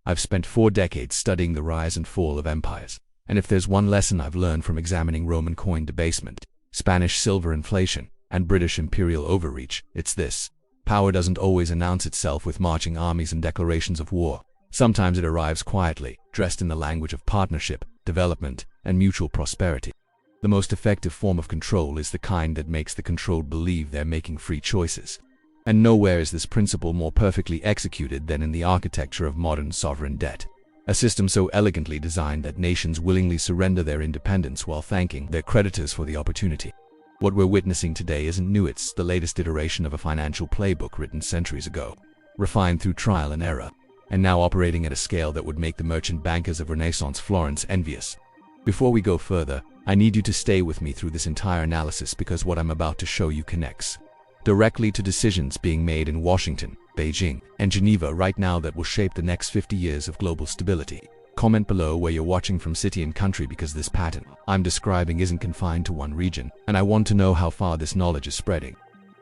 I've spent 4 decades studying the rise and fall of empires. And if there's one lesson I've learned from examining Roman coin debasement, Spanish silver inflation, and British imperial overreach, it's this. Power doesn't always announce itself with marching armies and declarations of war. Sometimes it arrives quietly, dressed in the language of partnership, development, and mutual prosperity. The most effective form of control is the kind that makes the controlled believe they're making free choices. And nowhere is this principle more perfectly executed than in the architecture of modern sovereign debt. A system so elegantly designed that nations willingly surrender their independence while thanking their creditors for the opportunity. What we're witnessing today isn't new, it's the latest iteration of a financial playbook written centuries ago, refined through trial and error, and now operating at a scale that would make the merchant bankers of Renaissance Florence envious. Before we go further, I need you to stay with me through this entire analysis because what I'm about to show you connects directly to decisions being made in Washington, Beijing, and Geneva right now that will shape the next 50 years of global stability. Comment below where you're watching from, city and country, because this pattern I'm describing isn't confined to one region, and I want to know how far this knowledge is spreading.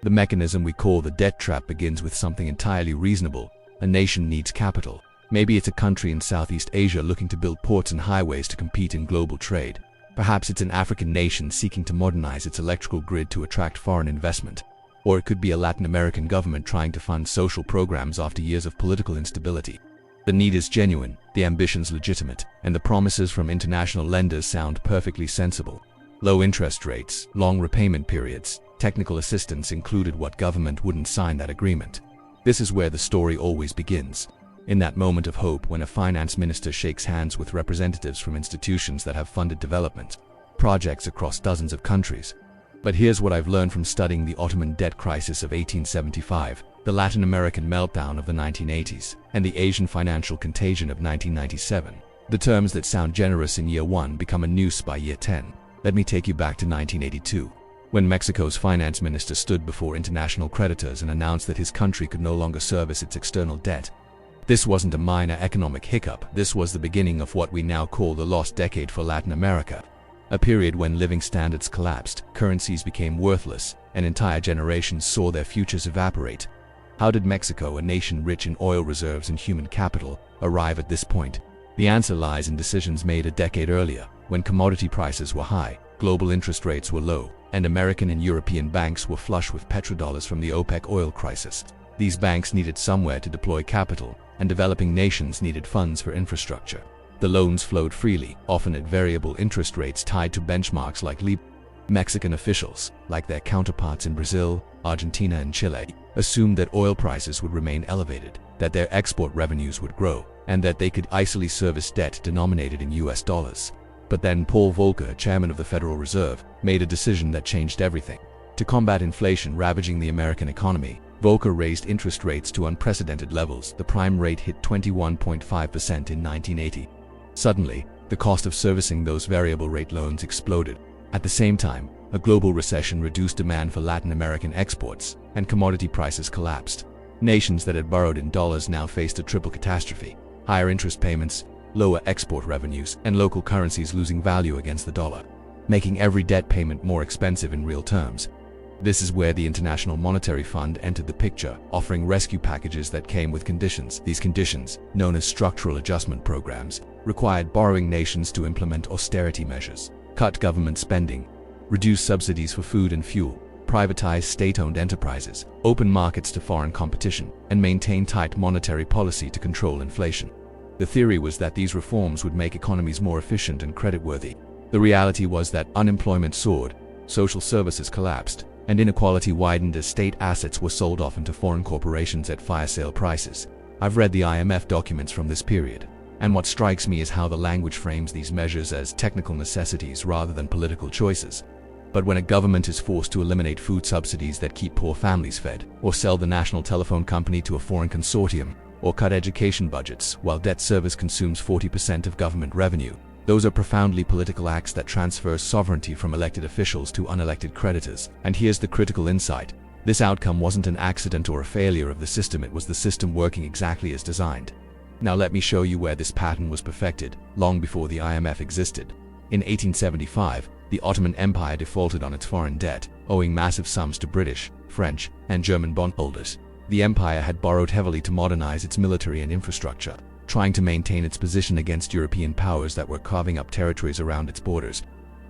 The mechanism we call the debt trap begins with something entirely reasonable. A nation needs capital. Maybe it's a country in Southeast Asia looking to build ports and highways to compete in global trade. Perhaps it's an African nation seeking to modernize its electrical grid to attract foreign investment. Or it could be a Latin American government trying to fund social programs after years of political instability. The need is genuine, the ambitions legitimate, and the promises from international lenders sound perfectly sensible. Low interest rates, long repayment periods, technical assistance included. What government wouldn't sign that agreement? This is where the story always begins. In that moment of hope when a finance minister shakes hands with representatives from institutions that have funded development projects across dozens of countries. But here's what I've learned from studying the Ottoman debt crisis of 1875, the Latin American meltdown of the 1980s, and the Asian financial contagion of 1997. The terms that sound generous in year 1 become a noose by year 10. Let me take you back to 1982, when Mexico's finance minister stood before international creditors and announced that his country could no longer service its external debt. This wasn't a minor economic hiccup, this was the beginning of what we now call the lost decade for Latin America. A period when living standards collapsed, currencies became worthless, and entire generations saw their futures evaporate. How did Mexico, a nation rich in oil reserves and human capital, arrive at this point? The answer lies in decisions made a decade earlier, when commodity prices were high, global interest rates were low, and American and European banks were flush with petrodollars from the OPEC oil crisis. These banks needed somewhere to deploy capital, and developing nations needed funds for infrastructure. The loans flowed freely, often at variable interest rates tied to benchmarks like LIBOR. Mexican officials, like their counterparts in Brazil, Argentina, and Chile, assumed that oil prices would remain elevated, that their export revenues would grow, and that they could easily service debt denominated in US dollars. But then Paul Volcker, chairman of the Federal Reserve, made a decision that changed everything. To combat inflation ravaging the American economy, Volcker raised interest rates to unprecedented levels. The prime rate hit 21.5% in 1980. Suddenly, the cost of servicing those variable rate loans exploded. At the same time, a global recession reduced demand for Latin American exports, and commodity prices collapsed. Nations that had borrowed in dollars now faced a triple catastrophe: higher interest payments, lower export revenues, and local currencies losing value against the dollar, making every debt payment more expensive in real terms. This is where the International Monetary Fund entered the picture, offering rescue packages that came with conditions. These conditions, known as structural adjustment programs, required borrowing nations to implement austerity measures, cut government spending, reduce subsidies for food and fuel, privatize state-owned enterprises, open markets to foreign competition, and maintain tight monetary policy to control inflation. The theory was that these reforms would make economies more efficient and creditworthy. The reality was that unemployment soared, social services collapsed, and inequality widened as state assets were sold off into foreign corporations at fire sale prices. I've read the IMF documents from this period, and what strikes me is how the language frames these measures as technical necessities rather than political choices. But when a government is forced to eliminate food subsidies that keep poor families fed, or sell the national telephone company to a foreign consortium, or cut education budgets while debt service consumes 40% of government revenue, those are profoundly political acts that transfer sovereignty from elected officials to unelected creditors. And here's the critical insight: this outcome wasn't an accident or a failure of the system, it was the system working exactly as designed. Now let me show you where this pattern was perfected, long before the IMF existed. In 1875, the Ottoman Empire defaulted on its foreign debt, owing massive sums to British, French, and German bondholders. The empire had borrowed heavily to modernize its military and infrastructure. trying to maintain its position against European powers that were carving up territories around its borders.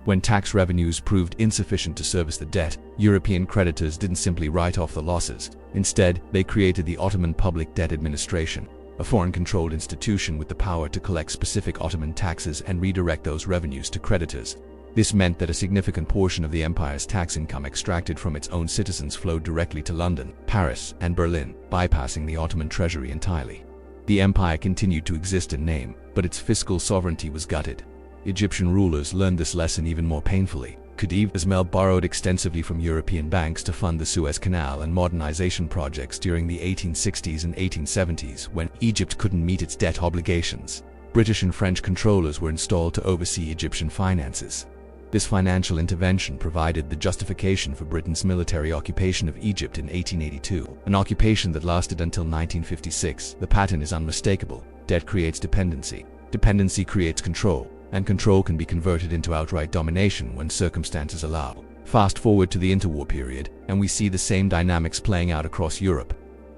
When tax revenues proved insufficient to service the debt, European creditors didn't simply write off the losses. Instead, they created the Ottoman Public Debt Administration, a foreign-controlled institution with the power to collect specific Ottoman taxes and redirect those revenues to creditors. This meant that a significant portion of the empire's tax income extracted from its own citizens flowed directly to London, Paris, and Berlin, bypassing the Ottoman treasury entirely. The empire continued to exist in name, but its fiscal sovereignty was gutted. Egyptian rulers learned this lesson even more painfully. Khedive Ismail borrowed extensively from European banks to fund the Suez Canal and modernization projects during the 1860s and 1870s when Egypt couldn't meet its debt obligations. British and French controllers were installed to oversee Egyptian finances. This financial intervention provided the justification for Britain's military occupation of Egypt in 1882, an occupation that lasted until 1956. The pattern is unmistakable. Debt creates dependency. Dependency creates control, and control can be converted into outright domination when circumstances allow. Fast forward to the interwar period, and we see the same dynamics playing out across Europe.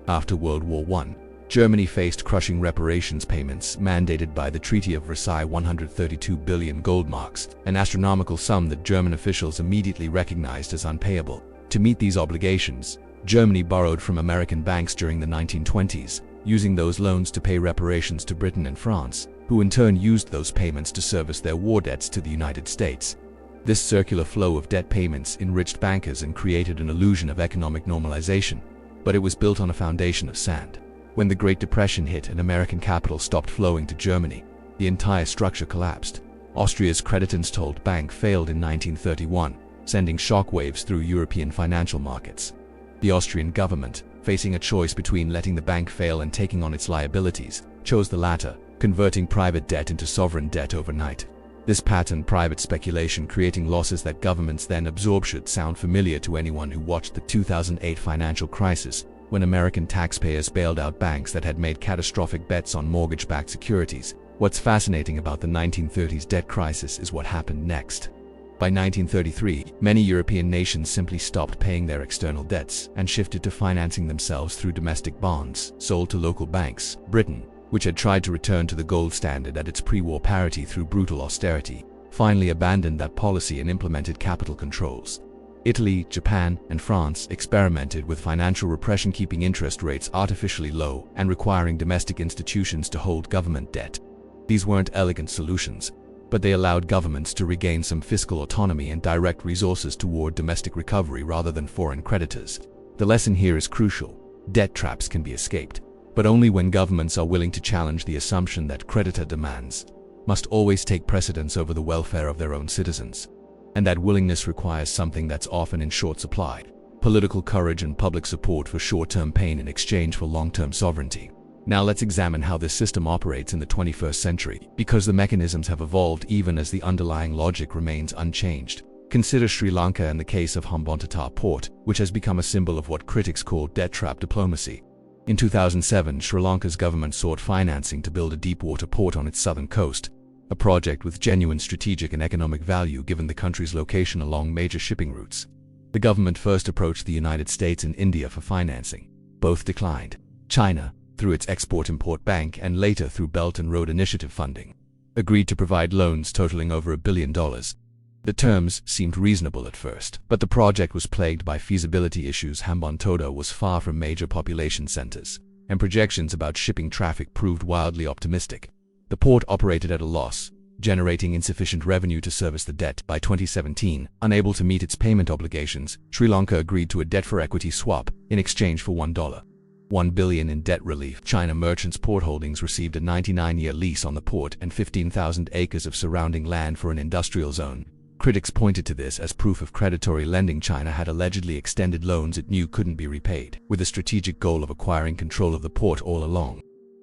After World War I, Germany faced crushing reparations payments mandated by the Treaty of Versailles, 132 billion gold marks, an astronomical sum that German officials immediately recognized as unpayable. To meet these obligations, Germany borrowed from American banks during the 1920s, using those loans to pay reparations to Britain and France, who in turn used those payments to service their war debts to the United States. This circular flow of debt payments enriched bankers and created an illusion of economic normalization, but it was built on a foundation of sand. When the Great Depression hit and American capital stopped flowing to Germany, the entire structure collapsed. Austria's Creditans-Told Bank failed in 1931, sending shockwaves through European financial markets. The Austrian government, facing a choice between letting the bank fail and taking on its liabilities, chose the latter, converting private debt into sovereign debt overnight. This pattern, private speculation creating losses that governments then absorb, should sound familiar to anyone who watched the 2008 financial crisis, when American taxpayers bailed out banks that had made catastrophic bets on mortgage-backed securities. What's fascinating about the 1930s debt crisis is what happened next. By 1933, many European nations simply stopped paying their external debts and shifted to financing themselves through domestic bonds sold to local banks. Britain, which had tried to return to the gold standard at its pre-war parity through brutal austerity, finally abandoned that policy and implemented capital controls. Italy, Japan, and France experimented with financial repression, keeping interest rates artificially low and requiring domestic institutions to hold government debt. These weren't elegant solutions, but they allowed governments to regain some fiscal autonomy and direct resources toward domestic recovery rather than foreign creditors. The lesson here is crucial. Debt traps can be escaped, but only when governments are willing to challenge the assumption that creditor demands must always take precedence over the welfare of their own citizens. And that willingness requires something that's often in short supply: political courage and public support for short-term pain in exchange for long-term sovereignty. Now let's examine how this system operates in the 21st century, because the mechanisms have evolved even as the underlying logic remains unchanged. Consider Sri Lanka and the case of Hambantota Port, which has become a symbol of what critics call debt trap diplomacy. In 2007, Sri Lanka's government sought financing to build a deep-water port on its southern coast, a project with genuine strategic and economic value given the country's location along major shipping routes. The government first approached the United States and India for financing. Both declined. China, through its Export-Import Bank and later through Belt and Road Initiative funding, agreed to provide loans totaling over $1 billion. The terms seemed reasonable at first, but the project was plagued by feasibility issues. Hambantota was far from major population centers, and projections about shipping traffic proved wildly optimistic. The port operated at a loss, generating insufficient revenue to service the debt. By 2017, unable to meet its payment obligations, Sri Lanka agreed to a debt-for-equity swap in exchange for $1 billion in debt relief. China Merchants Port Holdings received a 99-year lease on the port and 15,000 acres of surrounding land for an industrial zone. Critics pointed to this as proof of predatory lending. China had allegedly extended loans it knew couldn't be repaid, with the strategic goal of acquiring control of the port all along.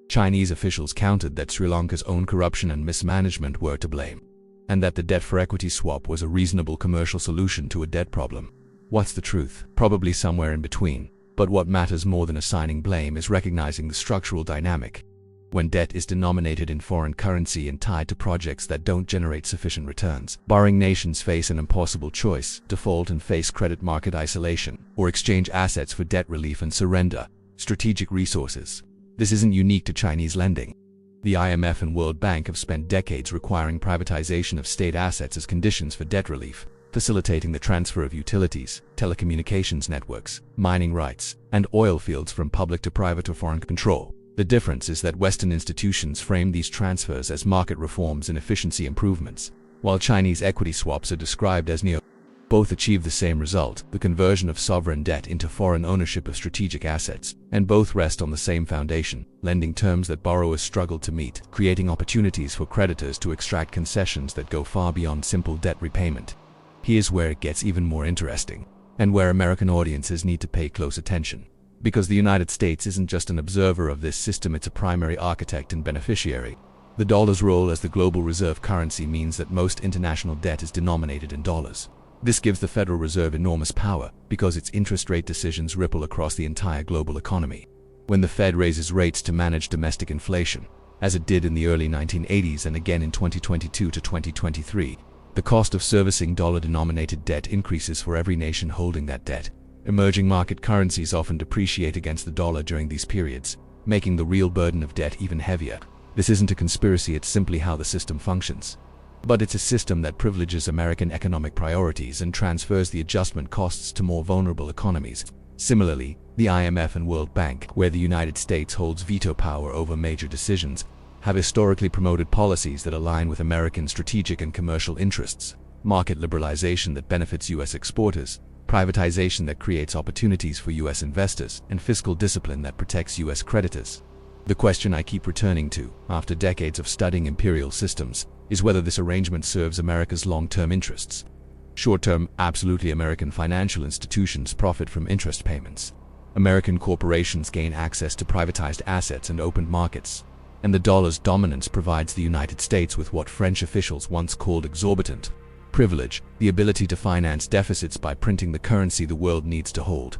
Chinese officials countered that Sri Lanka's own corruption and mismanagement were to blame, and that the debt-for-equity swap was a reasonable commercial solution to a debt problem. What's the truth? Probably somewhere in between. But what matters more than assigning blame is recognizing the structural dynamic. When debt is denominated in foreign currency and tied to projects that don't generate sufficient returns, borrowing nations face an impossible choice: default and face credit market isolation, or exchange assets for debt relief and surrender strategic resources. This isn't unique to Chinese lending. The IMF and World Bank have spent decades requiring privatization of state assets as conditions for debt relief, facilitating the transfer of utilities, telecommunications networks, mining rights, and oil fields from public to private or foreign control. The difference is that Western institutions frame these transfers as market reforms and efficiency improvements, while Chinese equity swaps are described as neo. Both achieve the same result, the conversion of sovereign debt into foreign ownership of strategic assets, and both rest on the same foundation, lending terms that borrowers struggle to meet, creating opportunities for creditors to extract concessions that go far beyond simple debt repayment. Here's where it gets even more interesting, and where American audiences need to pay close attention. Because the United States isn't just an observer of this system, it's a primary architect and beneficiary. The dollar's role as the global reserve currency means that most international debt is denominated in dollars. This gives the Federal Reserve enormous power because its interest rate decisions ripple across the entire global economy. When the Fed raises rates to manage domestic inflation, as it did in the early 1980s and again in 2022 to 2023, the cost of servicing dollar-denominated debt increases for every nation holding that debt. Emerging market currencies often depreciate against the dollar during these periods, making the real burden of debt even heavier. This isn't a conspiracy, it's simply how the system functions. But it's a system that privileges American economic priorities and transfers the adjustment costs to more vulnerable economies. Similarly, the IMF and World Bank, where the United States holds veto power over major decisions, have historically promoted policies that align with American strategic and commercial interests. Market liberalization that benefits U.S. exporters, privatization that creates opportunities for U.S. investors, and fiscal discipline that protects U.S. creditors. The question I keep returning to, after decades of studying imperial systems, is whether this arrangement serves America's long-term interests. Short-term, absolutely, American financial institutions profit from interest payments. American corporations gain access to privatized assets and open markets. And the dollar's dominance provides the United States with what French officials once called exorbitant privilege, the ability to finance deficits by printing the currency the world needs to hold.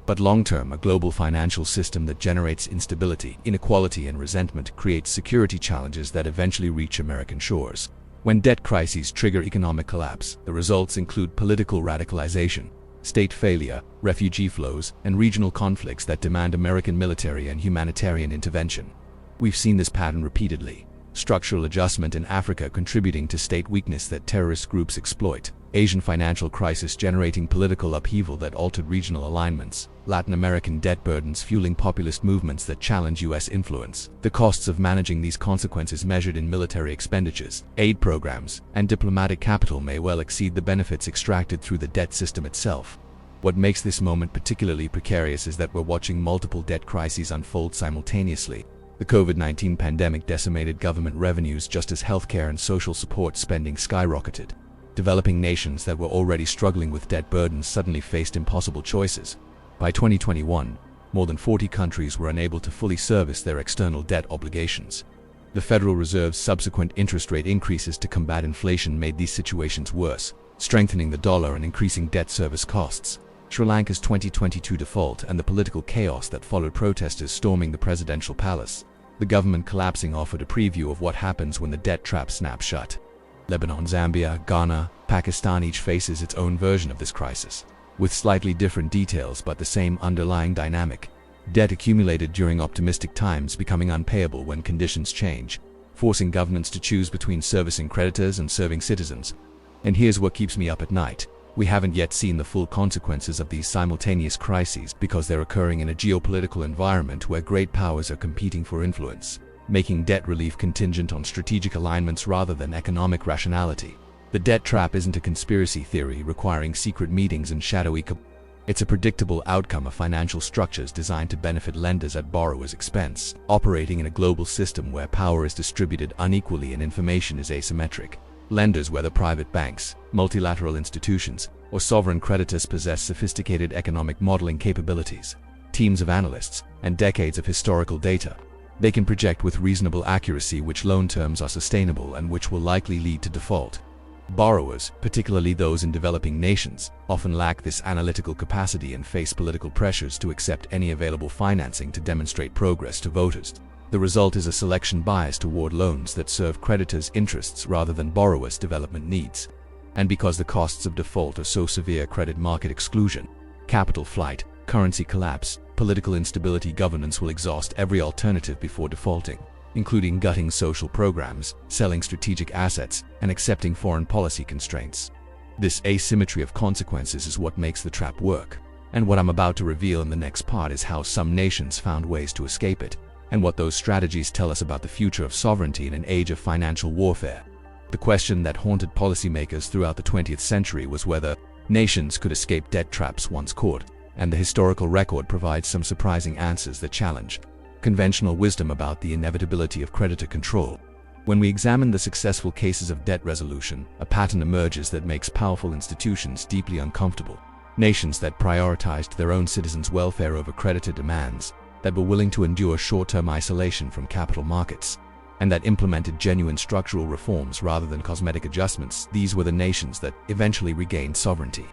But long-term, a global financial system that generates instability, inequality, and resentment creates security challenges that eventually reach American shores. When debt crises trigger economic collapse, the results include political radicalization, state failure, refugee flows, and regional conflicts that demand American military and humanitarian intervention. We've seen this pattern repeatedly. Structural adjustment in Africa contributing to state weakness that terrorist groups exploit. Asian financial crisis generating political upheaval that altered regional alignments. Latin American debt burdens fueling populist movements that challenge U.S. influence. The costs of managing these consequences measured in military expenditures, aid programs, and diplomatic capital may well exceed the benefits extracted through the debt system itself. What makes this moment particularly precarious is that we're watching multiple debt crises unfold simultaneously. The COVID-19 pandemic decimated government revenues just as healthcare and social support spending skyrocketed. Developing nations that were already struggling with debt burdens suddenly faced impossible choices. By 2021, more than 40 countries were unable to fully service their external debt obligations. The Federal Reserve's subsequent interest rate increases to combat inflation made these situations worse, strengthening the dollar and increasing debt service costs. Sri Lanka's 2022 default and the political chaos that followed, protesters storming the presidential palace, the government collapsing, offered a preview of what happens when the debt trap snaps shut. Lebanon, Zambia, Ghana, Pakistan each faces its own version of this crisis, with slightly different details but the same underlying dynamic. Debt accumulated during optimistic times becoming unpayable when conditions change, forcing governments to choose between servicing creditors and serving citizens. And here's what keeps me up at night. We haven't yet seen the full consequences of these simultaneous crises because they're occurring in a geopolitical environment where great powers are competing for influence, making debt relief contingent on strategic alignments rather than economic rationality. The debt trap isn't a conspiracy theory requiring secret meetings and shadowy It's a predictable outcome of financial structures designed to benefit lenders at borrowers' expense, operating in a global system where power is distributed unequally and information is asymmetric. Lenders, whether private banks, multilateral institutions, or sovereign creditors, possess sophisticated economic modeling capabilities, teams of analysts, and decades of historical data. They can project with reasonable accuracy which loan terms are sustainable and which will likely lead to default. Borrowers, particularly those in developing nations, often lack this analytical capacity and face political pressures to accept any available financing to demonstrate progress to voters. The result is a selection bias toward loans that serve creditors' interests rather than borrowers' development needs. And because the costs of default are so severe, credit market exclusion, capital flight, currency collapse, political instability, governance will exhaust every alternative before defaulting. including gutting social programs, selling strategic assets, and accepting foreign policy constraints. This asymmetry of consequences is what makes the trap work. And what I'm about to reveal in the next part is how some nations found ways to escape it, and what those strategies tell us about the future of sovereignty in an age of financial warfare. The question that haunted policymakers throughout the 20th century was whether nations could escape debt traps once caught, and the historical record provides some surprising answers that challenge conventional wisdom about the inevitability of creditor control. When we examine the successful cases of debt resolution, a pattern emerges that makes powerful institutions deeply uncomfortable. Nations that prioritized their own citizens' welfare over creditor demands, that were willing to endure short-term isolation from capital markets, and that implemented genuine structural reforms rather than cosmetic adjustments. These were the nations that eventually regained sovereignty.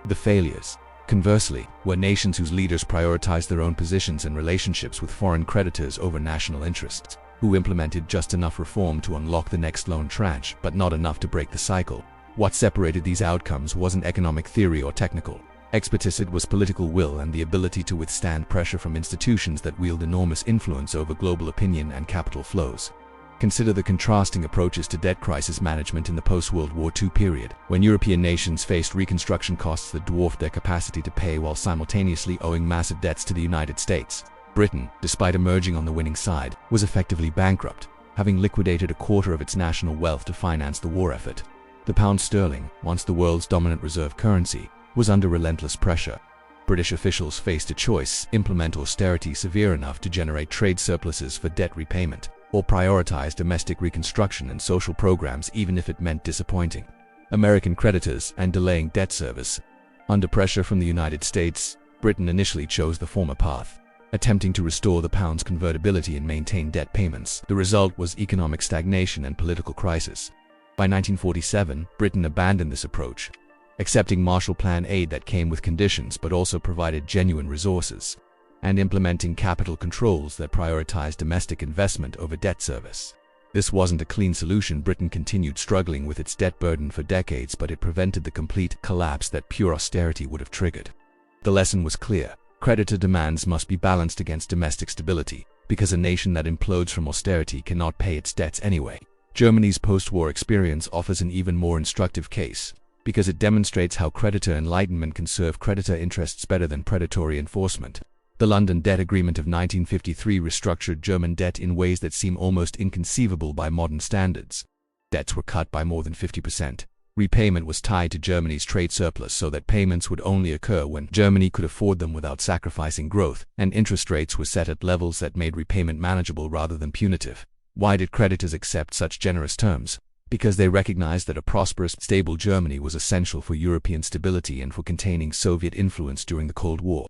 The failures, conversely, were nations whose leaders prioritized their own positions and relationships with foreign creditors over national interests, who implemented just enough reform to unlock the next loan tranche, but not enough to break the cycle. What separated these outcomes wasn't economic theory or technical expertise, it was political will and the ability to withstand pressure from institutions that wield enormous influence over global opinion and capital flows. Consider the contrasting approaches to debt crisis management in the post-World War II period, when European nations faced reconstruction costs that dwarfed their capacity to pay while simultaneously owing massive debts to the United States. Britain, despite emerging on the winning side, was effectively bankrupt, having liquidated a quarter of its national wealth to finance the war effort. The pound sterling, once the world's dominant reserve currency, was under relentless pressure. British officials faced a choice: implement austerity severe enough to generate trade surpluses for debt repayment, or prioritize domestic reconstruction and social programs even if it meant disappointing American creditors and delaying debt service. Under pressure from the United States, Britain initially chose the former path, attempting to restore the pound's convertibility and maintain debt payments. The result was economic stagnation and political crisis. By 1947, Britain abandoned this approach, accepting Marshall Plan aid that came with conditions but also provided genuine resources, and implementing capital controls that prioritized domestic investment over debt service. This wasn't a clean solution. Britain continued struggling with its debt burden for decades, but it prevented the complete collapse that pure austerity would have triggered. The lesson was clear: creditor demands must be balanced against domestic stability, because a nation that implodes from austerity cannot pay its debts anyway. Germany's post-war experience offers an even more instructive case, because it demonstrates how creditor enlightenment can serve creditor interests better than predatory enforcement. The London Debt Agreement of 1953 restructured German debt in ways that seem almost inconceivable by modern standards. Debts were cut by more than 50%. Repayment was tied to Germany's trade surplus so that payments would only occur when Germany could afford them without sacrificing growth, and interest rates were set at levels that made repayment manageable rather than punitive. Why did creditors accept such generous terms? Because they recognized that a prosperous, stable Germany was essential for European stability and for containing Soviet influence during the Cold War.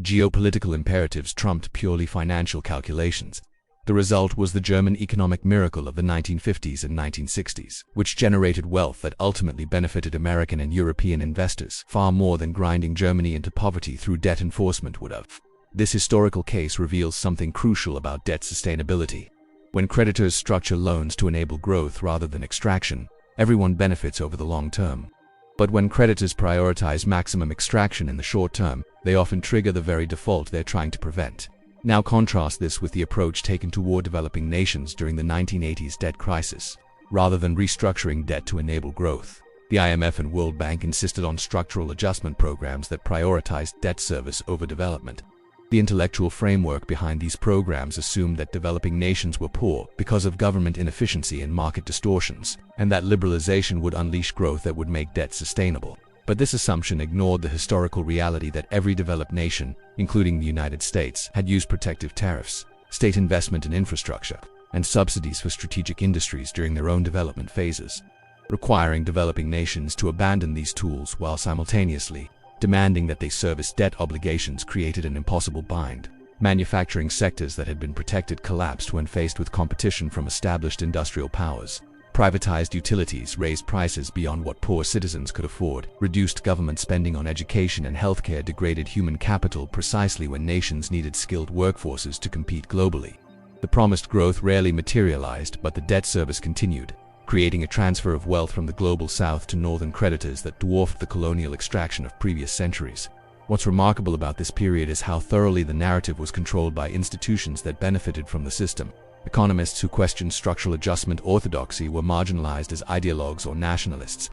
Geopolitical imperatives trumped purely financial calculations. The result was the German economic miracle of the 1950s and 1960s, which generated wealth that ultimately benefited American and European investors far more than grinding Germany into poverty through debt enforcement would have. This historical case reveals something crucial about debt sustainability. When creditors structure loans to enable growth rather than extraction, everyone benefits over the long term. But when creditors prioritize maximum extraction in the short term, they often trigger the very default they're trying to prevent. Now contrast this with the approach taken toward developing nations during the 1980s debt crisis. Rather than restructuring debt to enable growth, the IMF and World Bank insisted on structural adjustment programs that prioritized debt service over development. The intellectual framework behind these programs assumed that developing nations were poor because of government inefficiency and market distortions, and that liberalization would unleash growth that would make debt sustainable. But this assumption ignored the historical reality that every developed nation, including the United States, had used protective tariffs, state investment in infrastructure, and subsidies for strategic industries during their own development phases, requiring developing nations to abandon these tools while simultaneously demanding that they service debt obligations created an impossible bind. Manufacturing sectors that had been protected collapsed when faced with competition from established industrial powers. Privatized utilities raised prices beyond what poor citizens could afford. Reduced government spending on education and healthcare degraded human capital precisely when nations needed skilled workforces to compete globally. The promised growth rarely materialized, but the debt service continued, creating a transfer of wealth from the global south to northern creditors that dwarfed the colonial extraction of previous centuries. What's remarkable about this period is how thoroughly the narrative was controlled by institutions that benefited from the system. Economists who questioned structural adjustment orthodoxy were marginalized as ideologues or nationalists.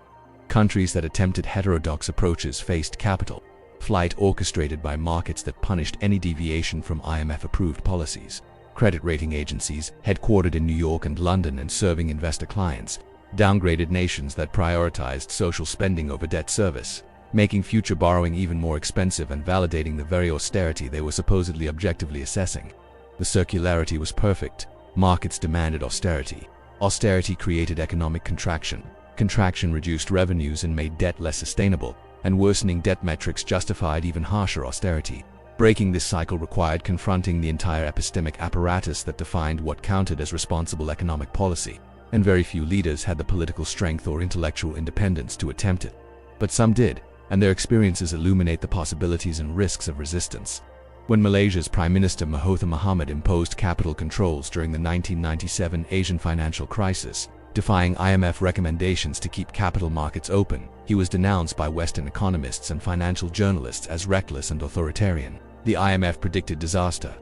Countries that attempted heterodox approaches faced capital flight orchestrated by markets that punished any deviation from IMF-approved policies. Credit rating agencies, headquartered in New York and London and serving investor clients, downgraded nations that prioritized social spending over debt service, making future borrowing even more expensive and validating the very austerity they were supposedly objectively assessing. The circularity was perfect. Markets demanded austerity. Austerity created economic contraction. Contraction reduced revenues and made debt less sustainable, and worsening debt metrics justified even harsher austerity. Breaking this cycle required confronting the entire epistemic apparatus that defined what counted as responsible economic policy, and very few leaders had the political strength or intellectual independence to attempt it. But some did, and their experiences illuminate the possibilities and risks of resistance. When Malaysia's Prime Minister Mahathir Mohamad imposed capital controls during the 1997 Asian financial crisis, defying IMF recommendations to keep capital markets open, he was denounced by Western economists and financial journalists as reckless and authoritarian. The IMF predicted disaster.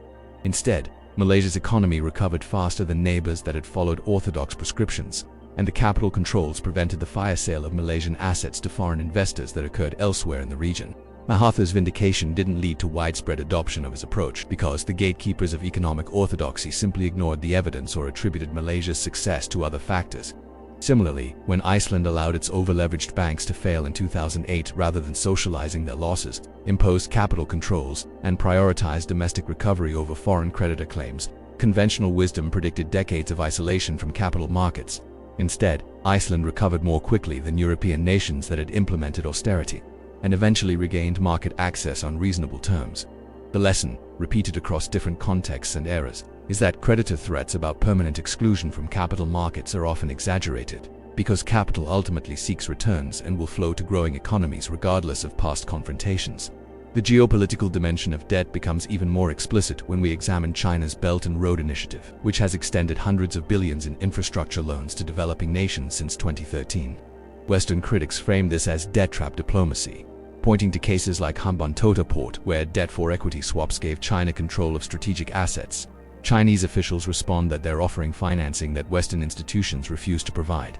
Instead, Malaysia's economy recovered faster than neighbors that had followed orthodox prescriptions, and the capital controls prevented the fire sale of Malaysian assets to foreign investors that occurred elsewhere in the region. Mahathir's vindication didn't lead to widespread adoption of his approach because the gatekeepers of economic orthodoxy simply ignored the evidence or attributed Malaysia's success to other factors. Similarly, when Iceland allowed its over-leveraged banks to fail in 2008 rather than socializing their losses, imposed capital controls, and prioritized domestic recovery over foreign creditor claims, conventional wisdom predicted decades of isolation from capital markets. Instead, Iceland recovered more quickly than European nations that had implemented austerity, and eventually regained market access on reasonable terms. The lesson, repeated across different contexts and eras, is that creditor threats about permanent exclusion from capital markets are often exaggerated, because capital ultimately seeks returns and will flow to growing economies regardless of past confrontations. The geopolitical dimension of debt becomes even more explicit when we examine China's Belt and Road Initiative, which has extended hundreds of billions in infrastructure loans to developing nations since 2013. Western critics frame this as debt trap diplomacy, pointing to cases like Hambantota Port, where debt for equity swaps gave China control of strategic assets. Chinese officials respond that they're offering financing that Western institutions refuse to provide.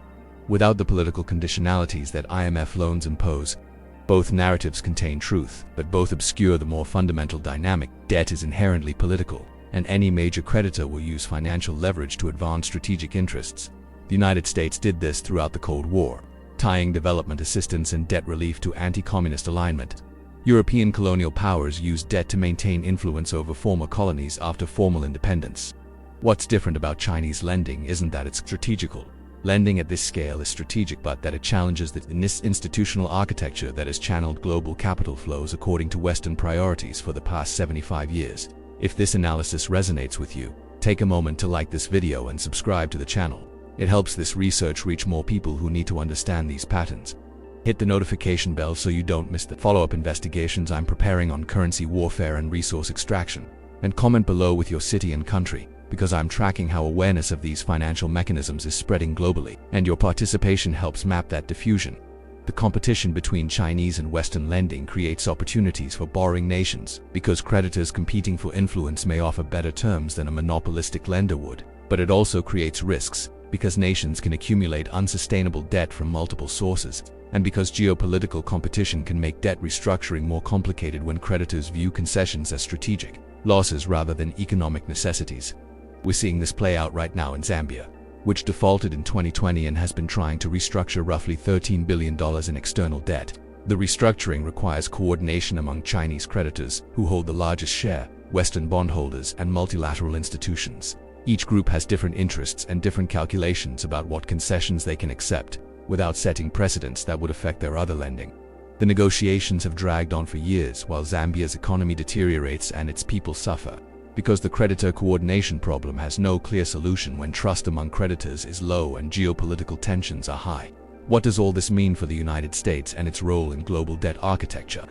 Without the political conditionalities that IMF loans impose, both narratives contain truth, but both obscure the more fundamental dynamic. Debt is inherently political, and any major creditor will use financial leverage to advance strategic interests. The United States did this throughout the Cold War, tying development assistance and debt relief to anti-communist alignment. European colonial powers used debt to maintain influence over former colonies after formal independence. What's different about Chinese lending isn't that it's strategical. Lending at this scale is strategic, but that it challenges the institutional architecture that has channeled global capital flows according to Western priorities for the past 75 years. If this analysis resonates with you, take a moment to like this video and subscribe to the channel. It helps this research reach more people who need to understand these patterns. Hit the notification bell so you don't miss the follow-up investigations I'm preparing on currency warfare and resource extraction. And comment below with your city and country, because I'm tracking how awareness of these financial mechanisms is spreading globally, and your participation helps map that diffusion. The competition between Chinese and Western lending creates opportunities for borrowing nations, because creditors competing for influence may offer better terms than a monopolistic lender would. But it also creates risks, because nations can accumulate unsustainable debt from multiple sources, and because geopolitical competition can make debt restructuring more complicated when creditors view concessions as strategic losses rather than economic necessities. We're seeing this play out right now in Zambia, which defaulted in 2020 and has been trying to restructure roughly $13 billion in external debt. The restructuring requires coordination among Chinese creditors, who hold the largest share, Western bondholders, and multilateral institutions. Each group has different interests and different calculations about what concessions they can accept, without setting precedents that would affect their other lending. The negotiations have dragged on for years while Zambia's economy deteriorates and its people suffer, because the creditor coordination problem has no clear solution when trust among creditors is low and geopolitical tensions are high. What does all this mean for the United States and its role in global debt architecture?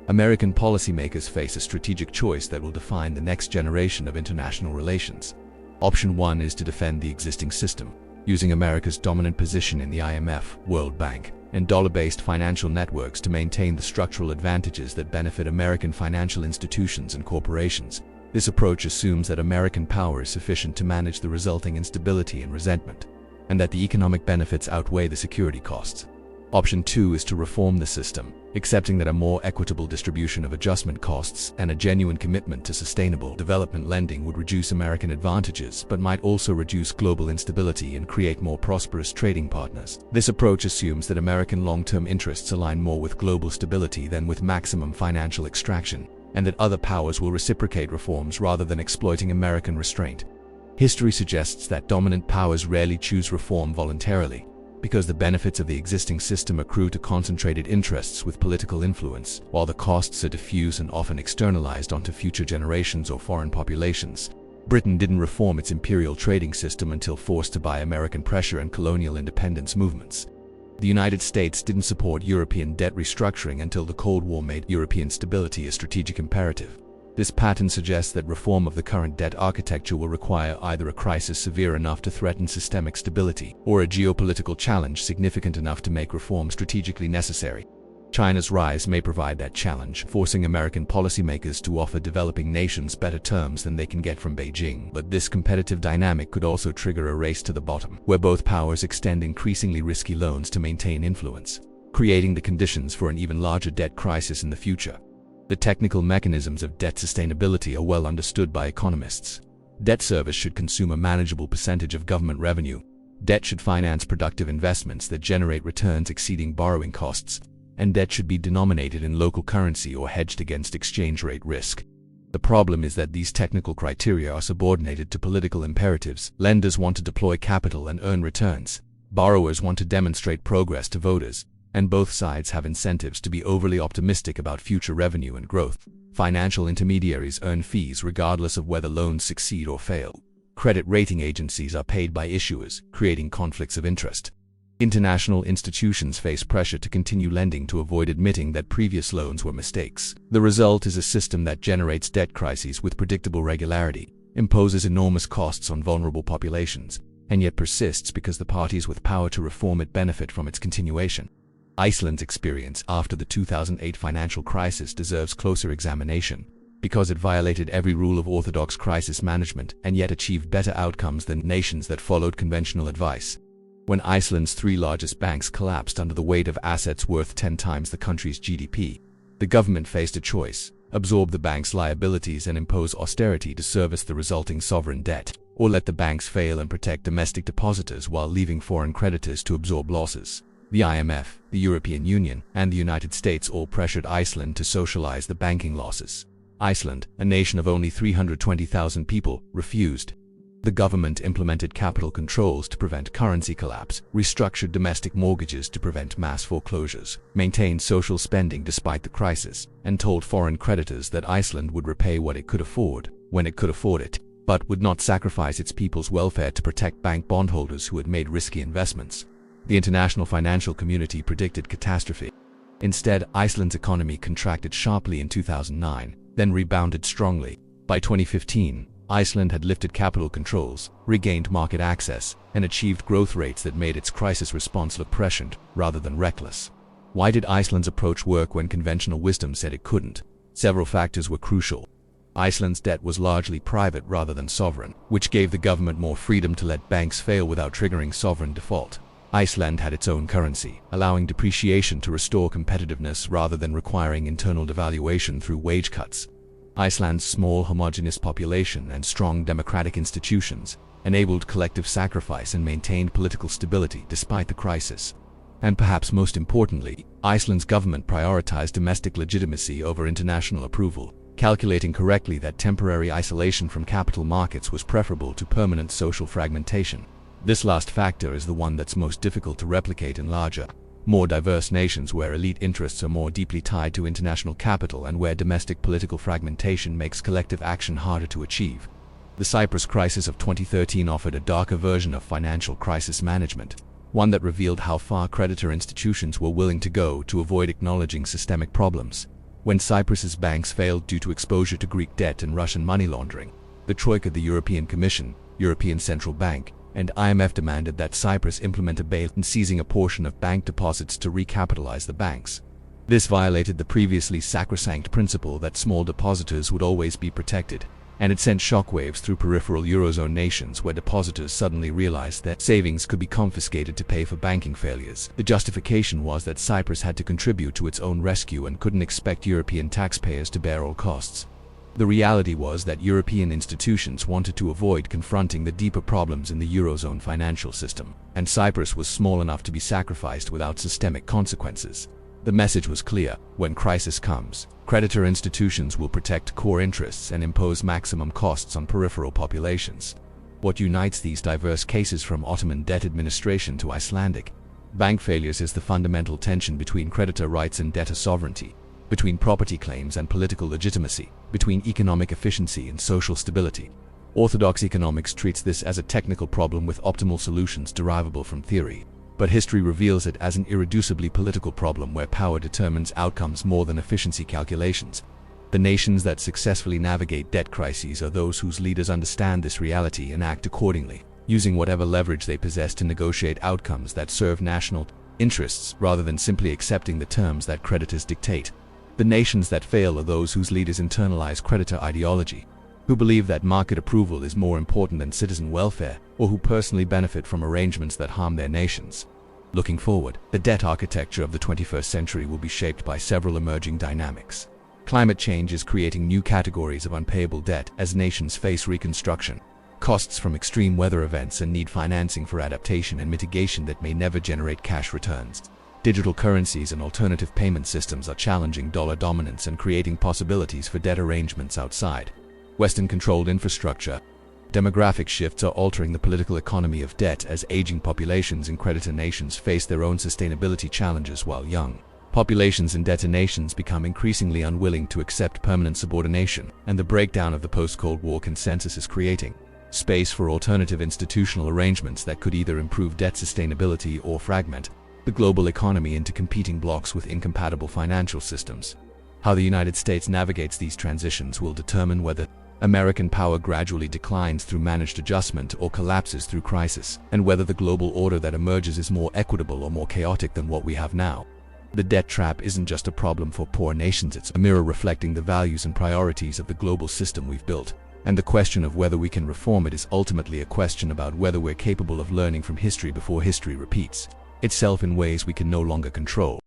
American policymakers face a strategic choice that will define the next generation of international relations. Option 1 is to defend the existing system, using America's dominant position in the IMF, World Bank, and dollar-based financial networks to maintain the structural advantages that benefit American financial institutions and corporations. This approach assumes that American power is sufficient to manage the resulting instability and resentment, and that the economic benefits outweigh the security costs. Option 2 is to reform the system, accepting that a more equitable distribution of adjustment costs and a genuine commitment to sustainable development lending would reduce American advantages but might also reduce global instability and create more prosperous trading partners. This approach assumes that American long-term interests align more with global stability than with maximum financial extraction, and that other powers will reciprocate reforms rather than exploiting American restraint. History suggests that dominant powers rarely choose reform voluntarily, because the benefits of the existing system accrue to concentrated interests with political influence, while the costs are diffuse and often externalized onto future generations or foreign populations. Britain didn't reform its imperial trading system until forced to by American pressure and colonial independence movements. The United States didn't support European debt restructuring until the Cold War made European stability a strategic imperative. This pattern suggests that reform of the current debt architecture will require either a crisis severe enough to threaten systemic stability, or a geopolitical challenge significant enough to make reform strategically necessary. China's rise may provide that challenge, forcing American policymakers to offer developing nations better terms than they can get from Beijing. But this competitive dynamic could also trigger a race to the bottom, where both powers extend increasingly risky loans to maintain influence, creating the conditions for an even larger debt crisis in the future. The technical mechanisms of debt sustainability are well understood by economists. Debt service should consume a manageable percentage of government revenue. Debt should finance productive investments that generate returns exceeding borrowing costs, and debt should be denominated in local currency or hedged against exchange rate risk. The problem is that these technical criteria are subordinated to political imperatives. Lenders want to deploy capital and earn returns. Borrowers want to demonstrate progress to voters, and both sides have incentives to be overly optimistic about future revenue and growth. Financial intermediaries earn fees regardless of whether loans succeed or fail. Credit rating agencies are paid by issuers, creating conflicts of interest. International institutions face pressure to continue lending to avoid admitting that previous loans were mistakes. The result is a system that generates debt crises with predictable regularity, imposes enormous costs on vulnerable populations, and yet persists because the parties with power to reform it benefit from its continuation. Iceland's experience after the 2008 financial crisis deserves closer examination, because it violated every rule of orthodox crisis management and yet achieved better outcomes than nations that followed conventional advice. When Iceland's 3 largest banks collapsed under the weight of assets worth 10 times the country's GDP, the government faced a choice: absorb the bank's liabilities and impose austerity to service the resulting sovereign debt, or let the banks fail and protect domestic depositors while leaving foreign creditors to absorb losses. The IMF, the European Union, and the United States all pressured Iceland to socialize the banking losses. Iceland, a nation of only 320,000 people, refused. The government implemented capital controls to prevent currency collapse, restructured domestic mortgages to prevent mass foreclosures, maintained social spending despite the crisis, and told foreign creditors that Iceland would repay what it could afford, when it could afford it, but would not sacrifice its people's welfare to protect bank bondholders who had made risky investments. The international financial community predicted catastrophe. Instead, Iceland's economy contracted sharply in 2009, then rebounded strongly. By 2015, Iceland had lifted capital controls, regained market access, and achieved growth rates that made its crisis response look prescient rather than reckless. Why did Iceland's approach work when conventional wisdom said it couldn't? Several factors were crucial. Iceland's debt was largely private rather than sovereign, which gave the government more freedom to let banks fail without triggering sovereign default. Iceland had its own currency, allowing depreciation to restore competitiveness rather than requiring internal devaluation through wage cuts. Iceland's small homogeneous population and strong democratic institutions enabled collective sacrifice and maintained political stability despite the crisis. And perhaps most importantly, Iceland's government prioritized domestic legitimacy over international approval, calculating correctly that temporary isolation from capital markets was preferable to permanent social fragmentation. This last factor is the one that's most difficult to replicate in larger, more diverse nations where elite interests are more deeply tied to international capital and where domestic political fragmentation makes collective action harder to achieve. The Cyprus crisis of 2013 offered a darker version of financial crisis management, one that revealed how far creditor institutions were willing to go to avoid acknowledging systemic problems. When Cyprus's banks failed due to exposure to Greek debt and Russian money laundering, the Troika, the European Commission, European Central Bank, and IMF demanded that Cyprus implement a bail-in, seizing a portion of bank deposits to recapitalize the banks. This violated the previously sacrosanct principle that small depositors would always be protected. and it sent shockwaves through peripheral Eurozone nations where depositors suddenly realized that savings could be confiscated to pay for banking failures. The justification was that Cyprus had to contribute to its own rescue and couldn't expect European taxpayers to bear all costs. The reality was that European institutions wanted to avoid confronting the deeper problems in the Eurozone financial system, and Cyprus was small enough to be sacrificed without systemic consequences. The message was clear: when crisis comes, creditor institutions will protect core interests and impose maximum costs on peripheral populations. What unites these diverse cases from Ottoman debt administration to Icelandic bank failures is the fundamental tension between creditor rights and debtor sovereignty, between property claims and political legitimacy, between economic efficiency and social stability. Orthodox economics treats this as a technical problem with optimal solutions derivable from theory. But history reveals it as an irreducibly political problem where power determines outcomes more than efficiency calculations. The nations that successfully navigate debt crises are those whose leaders understand this reality and act accordingly, using whatever leverage they possess to negotiate outcomes that serve national interests rather than simply accepting the terms that creditors dictate. The nations that fail are those whose leaders internalize creditor ideology, who believe that market approval is more important than citizen welfare, or who personally benefit from arrangements that harm their nations. Looking forward, the debt architecture of the 21st century will be shaped by several emerging dynamics. Climate change is creating new categories of unpayable debt as nations face reconstruction, costs from extreme weather events, and need financing for adaptation and mitigation that may never generate cash returns. Digital currencies and alternative payment systems are challenging dollar dominance and creating possibilities for debt arrangements outside Western-controlled infrastructure. Demographic shifts are altering the political economy of debt as aging populations in creditor nations face their own sustainability challenges while young populations in debtor nations become increasingly unwilling to accept permanent subordination, and the breakdown of the post-Cold War consensus is creating space for alternative institutional arrangements that could either improve debt sustainability or fragment the global economy into competing blocks with incompatible financial systems. How the United States navigates these transitions will determine whether American power gradually declines through managed adjustment or collapses through crisis, and whether the global order that emerges is more equitable or more chaotic than what we have now. The debt trap isn't just a problem for poor nations, it's a mirror reflecting the values and priorities of the global system we've built. And the question of whether we can reform it is ultimately a question about whether we're capable of learning from history before history repeats itself in ways we can no longer control.